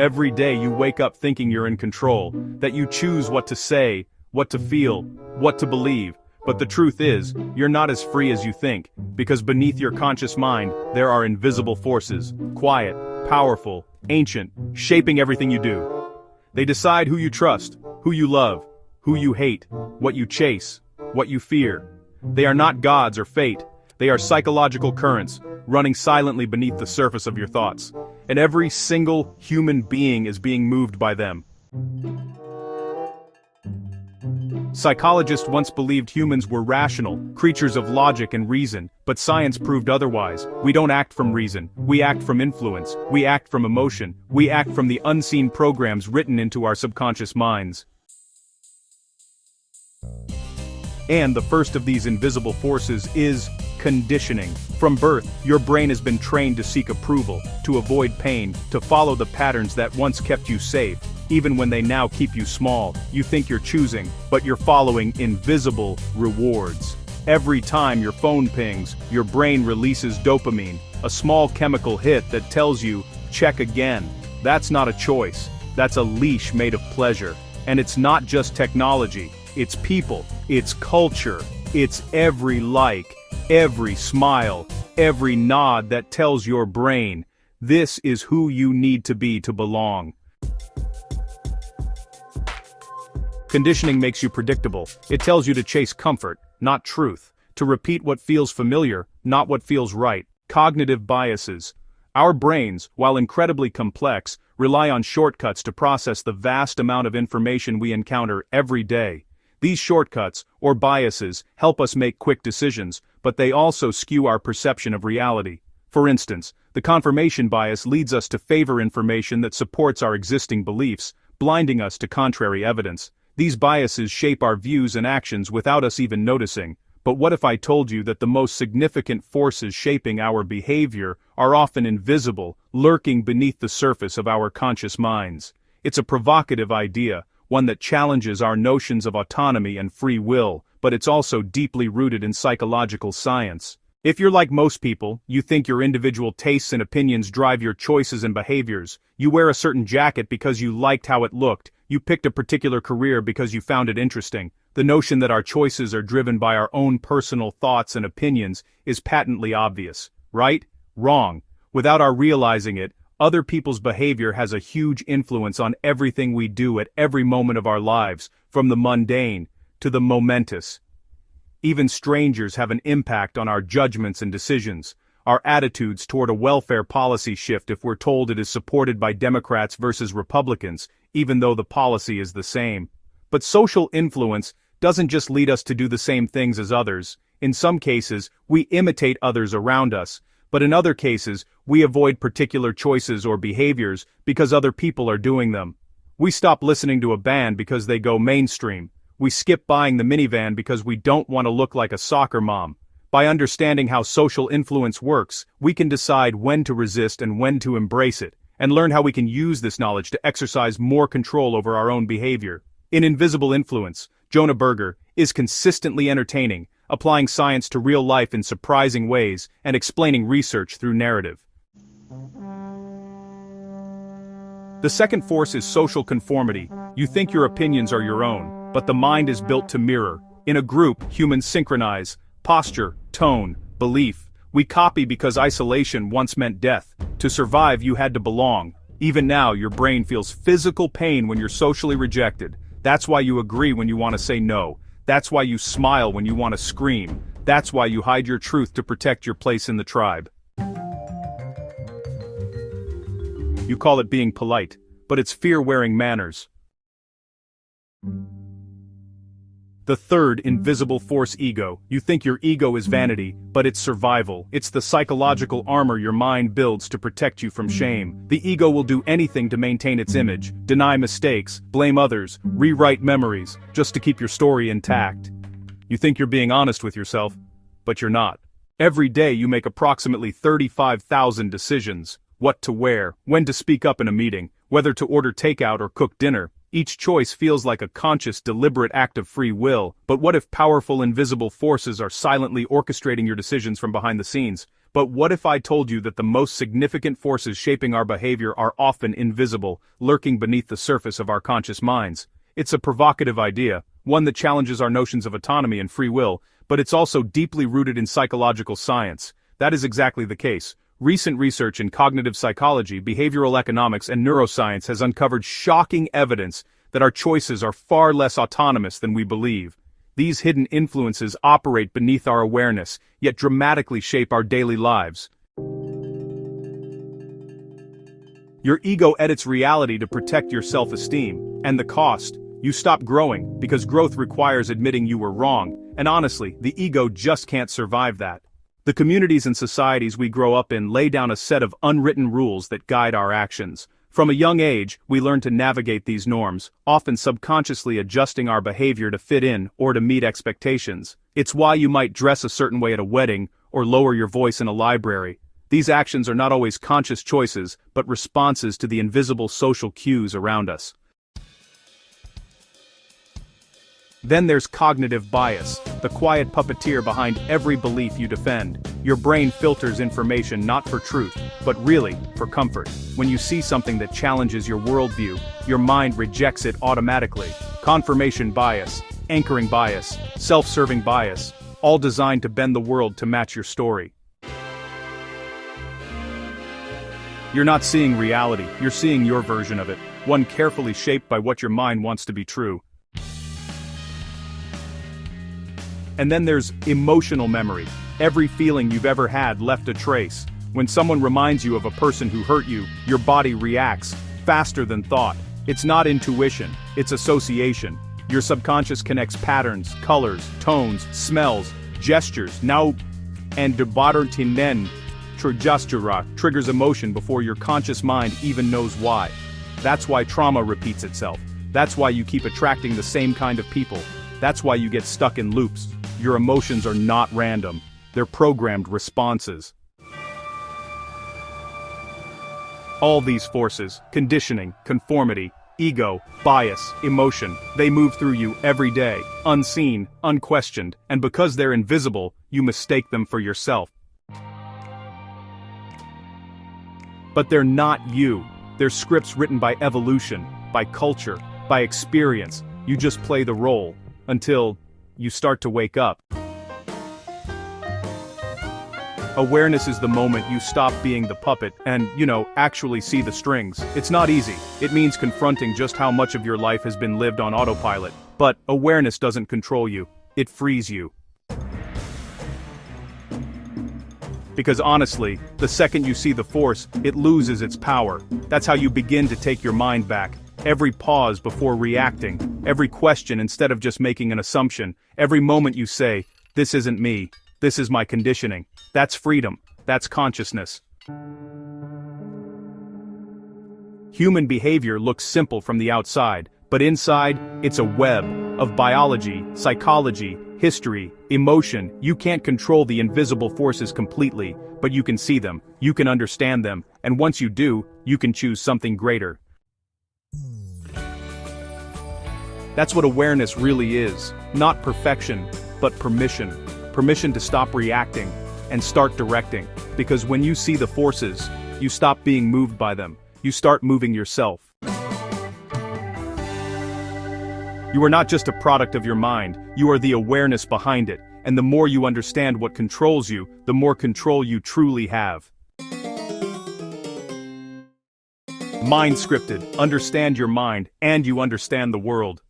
Every day you wake up thinking you're in control, that you choose what to say, what to feel, what to believe. But the truth is, you're not as free as you think, because beneath your conscious mind, there are invisible forces, quiet, powerful, ancient, shaping everything you do. They decide who you trust, who you love, who you hate, what you chase, what you fear. They are not gods or fate. They are psychological currents, running silently beneath the surface of your thoughts. And every single human being is being moved by them. Psychologists once believed humans were rational, creatures of logic and reason, but science proved otherwise. We don't act from reason, we act from influence, we act from emotion, we act from the unseen programs written into our subconscious minds. And the first of these invisible forces is conditioning. From birth, your brain has been trained to seek approval, to avoid pain, to follow the patterns that once kept you safe. Even when they now keep you small, you think you're choosing, but you're following invisible rewards. Every time your phone pings, your brain releases dopamine, a small chemical hit that tells you, check again. That's not a choice, that's a leash made of pleasure. And it's not just technology, it's people, it's culture, it's every like, every smile, every nod that tells your brain, this is who you need to be to belong. Conditioning makes you predictable. It tells you to chase comfort, not truth, to repeat what feels familiar, not what feels right. Cognitive biases. Our brains, while incredibly complex, rely on shortcuts to process the vast amount of information we encounter every day. These shortcuts, or biases, help us make quick decisions, but they also skew our perception of reality. For instance, the confirmation bias leads us to favor information that supports our existing beliefs, blinding us to contrary evidence. These biases shape our views and actions without us even noticing. But what if I told you that the most significant forces shaping our behavior are often invisible, lurking beneath the surface of our conscious minds? It's a provocative idea, one that challenges our notions of autonomy and free will, but it's also deeply rooted in psychological science. If you're like most people, you think your individual tastes and opinions drive your choices and behaviors. You wear a certain jacket because you liked how it looked. You picked a particular career because you found it interesting. The notion that our choices are driven by our own personal thoughts and opinions is patently obvious. Right? Wrong. Without our realizing it, other people's behavior has a huge influence on everything we do at every moment of our lives, from the mundane to the momentous. Even strangers have an impact on our judgments and decisions. Our attitudes toward a welfare policy shift if we're told it is supported by Democrats versus Republicans, even though the policy is the same. But social influence doesn't just lead us to do the same things as others. In some cases, we imitate others around us, but in other cases, we avoid particular choices or behaviors because other people are doing them. We stop listening to a band because they go mainstream. We skip buying the minivan because we don't want to look like a soccer mom. By understanding how social influence works, we can decide when to resist and when to embrace it, and learn how we can use this knowledge to exercise more control over our own behavior. In Invisible Influence, Jonah Berger is consistently entertaining, applying science to real life in surprising ways and explaining research through narrative. The second force is social conformity. You think your opinions are your own, but the mind is built to mirror. In a group, humans synchronize posture, tone, belief. We copy because isolation once meant death. To survive, you had to belong. Even now, your brain feels physical pain when you're socially rejected. That's why you agree when you want to say no. That's why you smile when you want to scream. That's why you hide your truth to protect your place in the tribe. You call it being polite, but it's fear-wearing manners. The third invisible force, ego. You think your ego is vanity, but it's survival. It's the psychological armor your mind builds to protect you from shame. The ego will do anything to maintain its image, deny mistakes, blame others, rewrite memories, just to keep your story intact. You think you're being honest with yourself, but you're not. Every day you make approximately 35,000 decisions. What to wear, when to speak up in a meeting, whether to order takeout or cook dinner. Each choice feels like a conscious, deliberate act of free will, but what if powerful invisible forces are silently orchestrating your decisions from behind the scenes? But what if I told you that the most significant forces shaping our behavior are often invisible, lurking beneath the surface of our conscious minds? It's a provocative idea, one that challenges our notions of autonomy and free will, but it's also deeply rooted in psychological science. That is exactly the case. Recent research in cognitive psychology, behavioral economics, and neuroscience has uncovered shocking evidence that our choices are far less autonomous than we believe. These hidden influences operate beneath our awareness, yet dramatically shape our daily lives. Your ego edits reality to protect your self-esteem, and the cost: you stop growing, because growth requires admitting you were wrong, and honestly, the ego just can't survive that. The communities and societies we grow up in lay down a set of unwritten rules that guide our actions. From a young age, we learn to navigate these norms, often subconsciously adjusting our behavior to fit in or to meet expectations. It's why you might dress a certain way at a wedding, or lower your voice in a library. These actions are not always conscious choices, but responses to the invisible social cues around us. Then there's cognitive bias, the quiet puppeteer behind every belief you defend. Your brain filters information not for truth, but really, for comfort. When you see something that challenges your worldview, your mind rejects it automatically. Confirmation bias, anchoring bias, self-serving bias, all designed to bend the world to match your story. You're not seeing reality, you're seeing your version of it, one carefully shaped by what your mind wants to be true. And then there's emotional memory. Every feeling you've ever had left a trace. When someone reminds you of a person who hurt you, your body reacts faster than thought. It's not intuition, it's association. Your subconscious connects patterns, colors, tones, smells, gestures. Now, and debatertinen trajastura triggers emotion before your conscious mind even knows why. That's why trauma repeats itself. That's why you keep attracting the same kind of people. That's why you get stuck in loops. Your emotions are not random. They're programmed responses. All these forces, conditioning, conformity, ego, bias, emotion, they move through you every day, unseen, unquestioned, and because they're invisible, you mistake them for yourself. But they're not you. They're scripts written by evolution, by culture, by experience. You just play the role, until you start to wake up. Awareness is the moment you stop being the puppet and, actually see the strings. It's not easy. It means confronting just how much of your life has been lived on autopilot. But awareness doesn't control you. It frees you. Because honestly, the second you see the force, it loses its power. That's how you begin to take your mind back. Every pause before reacting, every question instead of just making an assumption, every moment you say, "This isn't me, this is my conditioning." That's freedom, that's consciousness. Human behavior looks simple from the outside, but inside, it's a web of biology, psychology, history, emotion. You can't control the invisible forces completely, but you can see them, you can understand them, and once you do, you can choose something greater. That's what awareness really is. Not perfection, but permission. Permission to stop reacting and start directing. Because when you see the forces, you stop being moved by them. You start moving yourself. You are not just a product of your mind, you are the awareness behind it. And the more you understand what controls you, the more control you truly have. Mind scripted, understand your mind, and you understand the world.